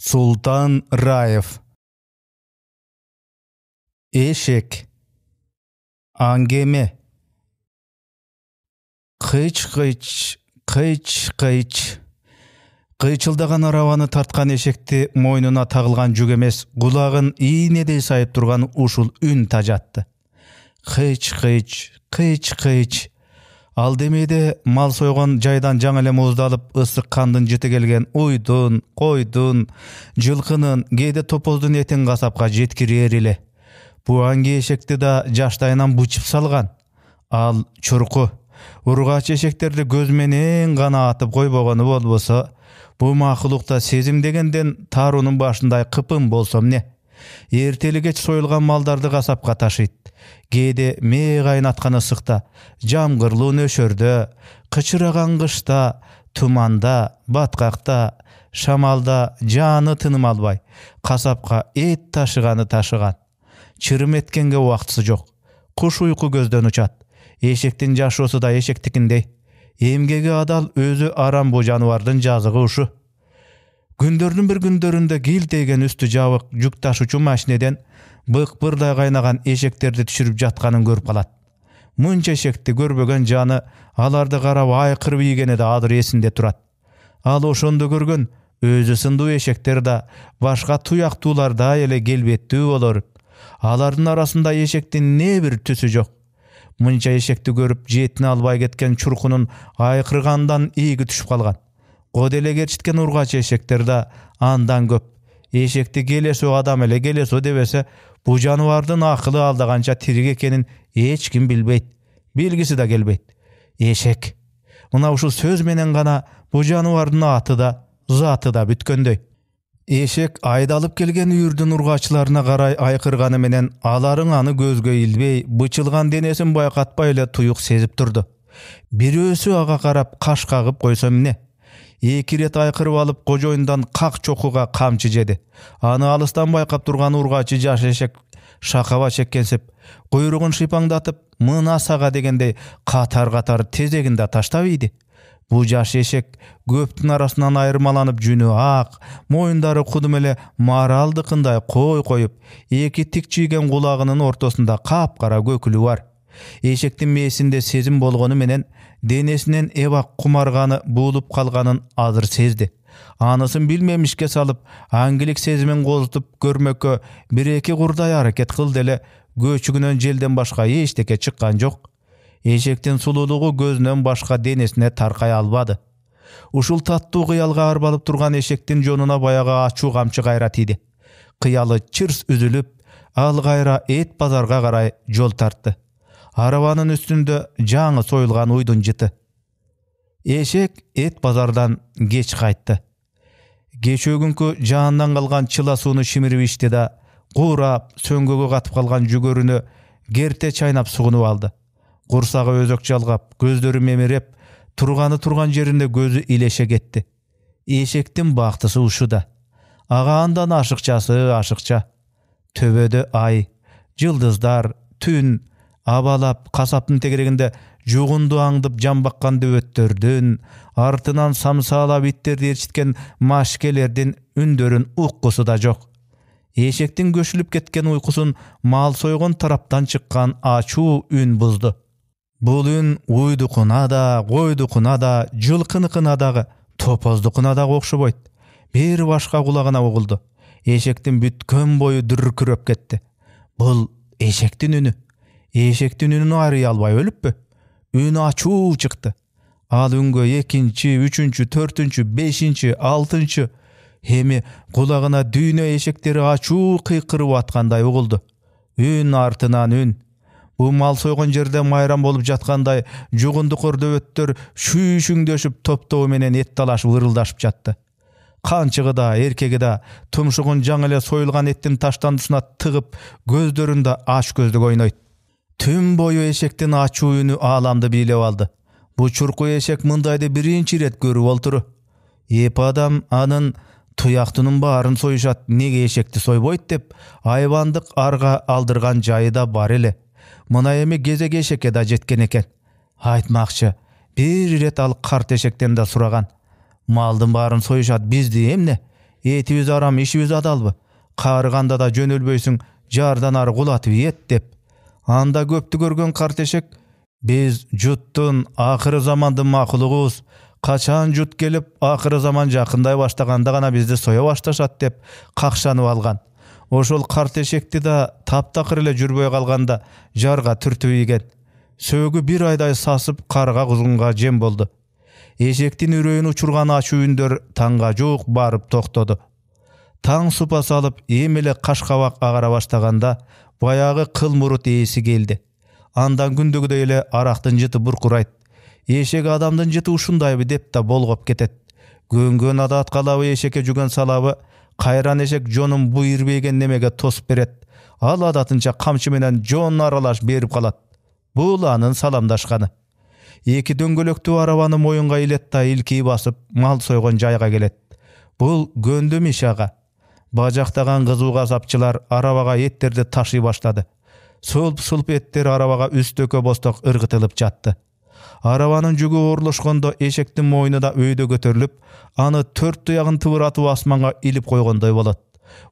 Sultan Раев. Eşek. Angeme. Kıyç kıyç, kıyç kıyç. Kıyçıldagan arabаны тартқан eşekti мойнуна тагылган жүк эмес, кулагын ийнедей сайып турган ушул үн тажатты. Кıyç кıyç, кıyç кıyç. Ал демейде мал сойгон жайдан жаңы эле муздалып ысык кандын жыты келген уйдун, койдун, жылкынын, кээде топоздун этин касапка жеткирер эле. Бу анги эшекти да жаштайынан бычып салган. Ал чурку. Ургач эшектерди көз менен гана атып койбогону болбосо, бу макулукта сезим дегенден таарунун башындай кыпын болсо эмне? Эртели кеч союлган малдарды касапка ташыйт. Кээде мээ кайнаткан ысыкта, жамгырлуу нөшөрдө, кычыраган кышта, туманда, баткакта, шамалда жаны тыным албай, касапка эт ташыганы ташыган. Чырым эткенге убактысы жок. Куш уйку көздөн учат. Эшектин жашоосу да эшектикиндей. Эмгеги адал өзү арам бу жаныбардын жазыгы ушу. Күндөрдүн бир күндөрүндө килтейген үстү жабык жүк ташуучу машинеден бык-бырдай кайнаган эшектерди түшүрүп жатканын көрүп калат. Мынча эшекти көрбөгөн жаны аларды карап айкырып ийгени да адыр эсинде турат. Ал ошондо көргөн өзү сындуу эшектер да башка туяктуулар да эле келбеттүү болор. Алардын арасында эшектин не бир түсү жок. Мынча эшекти көрүп жетине албай кеткен чуркунун айкыргандан ийги түшүп калган. Код эле керчиткен ургач эшектер да андан көп. Эшекти келесо адам эле келесо дебесе, бу жаныбардын акылы алдаганча тирик экенин эч ким билбейт. Билгиси да келбейт. Эшек. Мына ушул сөз менен гана бу жаныбардын аты да, заты да бүткөндөй. Эшек айдалып келген үйүрдүн ургачыларына карай айкырганы менен аларың аны көзгө илбей, бычылган денесин байкатпай эле туюк сезип турду. Бирөөсү ага карап каш кагып койсо эмне? Эки рет айкырып алып кожоюндан как чокуга камчы жеди. Аны алыстан байкап турган ургачы жаш эшек шакаба чеккенсип, куйругун шыйпаңдатып, мына сага дегендей катар-катар тезегин да таштап ийди. Бу жаш эшек көптүн арасынан айырмаланып жүнү ак, моюндары кудум эле маралдыкындай кой коюп, эки тик чийген кулагынын ортосунда капкара көкүлү бар. Эшектин мээсинде сезим болгону менен денесинен эбак кумарганы буулуп калганын азыр сезди. Анысын билмемишке салып, аңгилик сезимин козутуп көрмөккө бир-эки курдай аракет кылды эле, көчүгүнөн желден башка эчтеке чыккан жок. Эшектин сулуулугу көзүнөн башка денесине таркай албады. Ушул таттуу кыялга арбалып турган эшектин жонуна баягы ачуу камчы кайра тийди. Кыялы чырс үзүлүп, ал кайра эт базарга карай жол тартты. Арабанын үстүндө жаңы союлган уйдун жыты. Эшек эт базардан кеч кайтты. Кечөгүнкү жаандан калган чыла сууну шимирип ичти да, куурап, сөңгөгө катып калган жүгөрүнө керте чайнап сугунуп алды. Курсагы өзөк жалгап, көздөрү мемиреп, турган жеринде көзү илеше кетти. Эшектин бактысы ушуда. Ага андан ашыкча. Төбөдө ай, жылдыздар, түн, абалап касаптын тегерегинде жугунду аңдып жамбаккан дөбөттөрдүн, артынан самсаалап иттерди ээрчиткен машкелердин үндөрүн уккусу да жок. Эшектин көшүлүп кеткен уйкусун мал сойгон тараптан чыккан ачуу үн бузду. Бул үн уйдукуна да, койдукуна да, жылкыныкына дагы, топоздукуна дагы окшобойт. Бир башка кулагына угулду. Эшектин бүткөн бою дүркүрөп кетти. Бул эшектин үнү. Эшектин үнүн арый албай өлүппү? Үнү ачуу чыкты. Ал үнгө экинчи, үчүнчү, төртүнчү, бешинчи, алтынчы эми кулагына дүйнө эшектери ачуу кыйкырып аткандай угулду. Үн артынан үн. Бу мал сойгон жерде майрам болуп жаткандай жугундукор дөбөттөр шүйшүңдөшүп топтоо менен эт талашып ырылдашып жатты. Канчыгы да, эркеги да тумшугун жаңы эле союлган эттин таштандысына тыгып, көздөрүндө ач көздүк ойнойт. Түн бою эшектин ачуу үнү ааламды бийлеп алды. Бу чурку эшек мындайды биринчи ирет көрүп олтуру. Эп адам анын туяктынын баарын союшат, неге эшекти сойбойт деп айбандык арга алдырган жайы да бар эле. Мына эми кезек эшекке да жеткен экен. Айтмакчы, бир ирет ал карт эшектен да сураган. Малдын баарын союшат, бизди эмне? Etibиз арам, ишибиз адалбы? Карыганда да жөнөлбөйсүң, жардан ары кулатып ет деп. Анда көптү көргөн картешек, биз жуттун акыры замандын макулугубуз, качан жут келип акыры заман жакындай баштаганда гана бизди соя башташат деп какшанып алган. Ошол картешекти да таптакыр эле жүрбөй калганда жарга түртүп ийген. Сөөгү бир айдай сасып карга кузунга жем болду. Эшектин үрөйүн учурган ачуу үндөр таңга жуук барып токтоду. Таң супа салып эми эле кашкабак агара баштаганда баягы кыл мурут ээси келди. Андан күндөгүдөй эле арактын жыты буркурайт. Эшек адамдын жыты ушундайбы деп да болгоп кетет. Көнгөн адат калабы эшекке жүгөн салабы, кайран эшек жонун буйрбеген немеге тосуп берет. Ал адатынча камчы менен жон аралаш берип калат. Бул анын саламдашканы. Эки дөңгөлөктүү арабаны моюнга илет да илкии басып мал сойгон жайга келет. Бул Гөндүм иш ага. Бажактаган кызуу касапчылар арабага эттерди ташый баштады. Сулп-сулп эттер арабага үстөкө босток ыргытылып жатты. Арабанын жүгү оорлошкондо эшектин мойну да өйдө көтөрүлүп, аны төрт туягын тыбыратып асманга илип койгондой болот.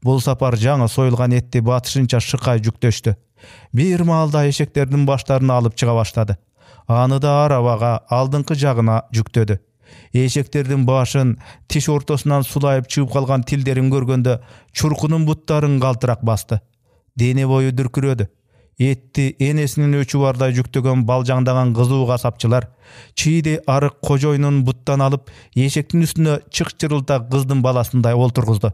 Бул сапар жаңы союлган этти батышынча шыкай жүктөштү. Бир маалда эшектердин баштарын алып чыга баштады. Аны да арабага алдыңкы жагына жүктөдү. Эшектердин башын, тиш ортосунан сулайып чыгып калган тилдерин көргөндө чуркунун буттарын калтырак басты. Дене бою дүркүрөдү. Этти энесинин өчү бардай жүктөгөн балжаңдаган кызуу касапчылар чийди арык кожоюнун буттан алып, эшектин үстүнө чыкчырылта кыздын баласындай олтургузду.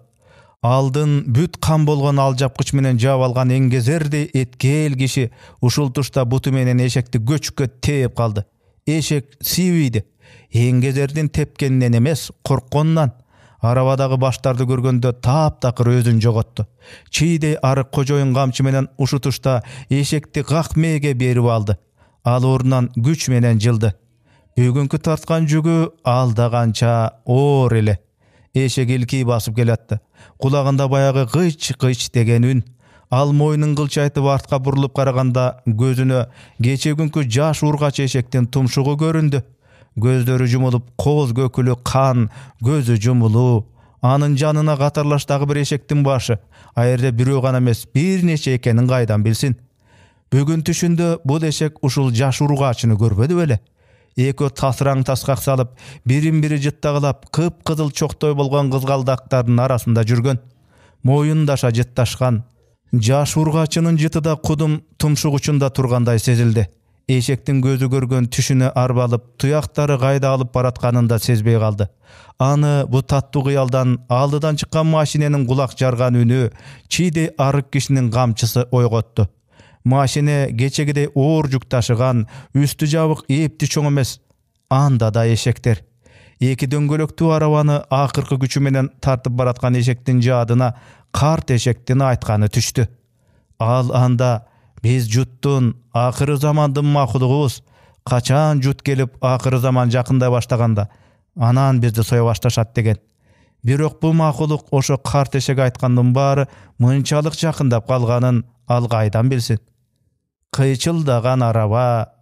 Алдын бүт кан болгон алжапкыч менен жаап алган эңгезердей эткел киши ушул тушта буту менен эшекти көчүккө тээп калды. Эшек сийбийди. Эңгезердин тепкенинен эмес, коркконунан. Арабадагы баштарды көргөндө таптакыр өзүн жоготту. Чийдей арык кожоюн камчы менен ушу тушта эшекти как мээге берип алды. Ал ордунан күч менен жылды. Бүгүнкү тарткан жүгү алда канча оор эле. Эшек илкии басып келатты. Кулагында баягы кыйч-кыйч деген үн. Ал мойнун кылчайтып артка бурулуп караганда көзүнө кечегүнкү жаш ургач эшектин тумшугу көрүндү. Көздөрү жумулуп, кооз көкүлү кан, көзү жумулуу. Анын жанына катарлаштагы бир эшектин башы. Айрда бирөө гана эмес, бир нече экенин кайдан билсин? Бүгүн түшүндө бул эшек ушул жаш ургачыны көрбөдү беле? Экөө тасыраң таскак салып, бирин-бири жыттагылап, кып-кызыл чоктой болгон кызгалдактардын арасында жүргөн. Моюндаша жытташкан. Жаш ургачынын жыты да кудум тумшук учунда тургандай сезилди. Эшектин көзү көргөн түшүнө арбалып, туяктары кайда алып баратканын да сезбей калды. Аны бу таттуу кыялдан алдыдан чыккан машиненин кулак жарган үнү, чийдей арык кишинин камчысы ойготту. Машине кечегидей оор жүк ташыган, үстү жабык эпти чоң эмес. Анда да эшектер. Эки дөңгөлөктүү арабаны акыркы күчү менен тартып бараткан эшектин жаадына карт эшектин айтканы түштү. Ал анда: биз жуттун акыры замандын макулугубуз, качан жут келип акыры заман жакындай баштаганда анан бизди соя башташат деген. Бирок бул макулук ошо карт эшек айткандын баары мынчалык жакындап калганын ал кайдан билсин? Кыйчылдаган араба